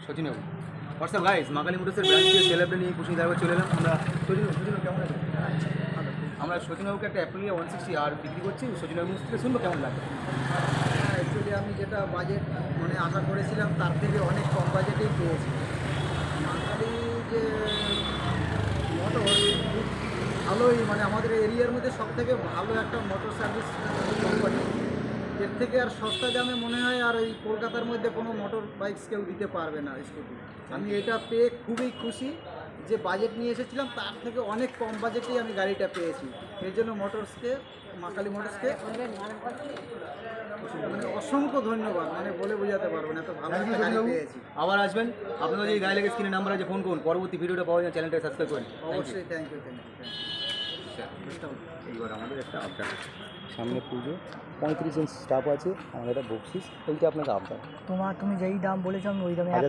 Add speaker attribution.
Speaker 1: শচীনবাবু। WhatsApp guys, মা Kali মোটরসের branch থেকে সেলেবটা নিয়ে কুশি ড্রাইভার চলে এলাম আমরা। শচীনবাবু কেমন আছে? আমরা শচীনবাবুকে একটা অ্যাপ্রিলিয়া 160 আর বিক্রি করছি। শচীনবাবু থেকে শুনবো কেমন লাগে।
Speaker 2: অ্যাকচুয়ালি আমি যেটা বাজেট মানে আশা করেছিলাম তার থেকে অনেক কম বাজেটেই পেয়েছি। মাকালি যে মোটর খুব ভালোই, মানে আমাদের এরিয়ার মধ্যে সবথেকে ভালো একটা মোটর সার্ভিস কোম্পানি। এর থেকে আর সস্তা দামে মনে হয় আর এই কলকাতার মধ্যে কোনো মোটর বাইকস কেউ দিতে পারবে না স্কুটি। আমি এটা পেয়ে খুবই খুশি যে বাজেট নিয়ে এসেছিলাম তার থেকে অনেক কম বাজেটেই আমি গাড়িটা পেয়েছি। এর জন্য মোটরসকে, মা কালী মোটরসকে মানে অসংখ্য ধন্যবাদ, মানে বলে বোঝাতে পারবো না, এত ভালো একটা গাড়ি পেয়েছি।
Speaker 1: আবার আসবেন, আপনাদের যদি গায়ে লেগে স্ক্রিনে নাম্বার আছে ফোন করুন। পরবর্তী ভিডিওটা পাওয়ার জন্য চ্যানেলটা সাবস্ক্রাইব করুন।
Speaker 2: অবশ্যই থ্যাংক ইউ।
Speaker 1: এইবার আমাদের একটা আপডেট, সামনে পুজো, 35 জন স্টাফ আছে, আমাদের একটা বকশিস, এইটা আপনাকে আপডেট।
Speaker 3: তুমি যেই দাম বলেছো আমি ওই দামে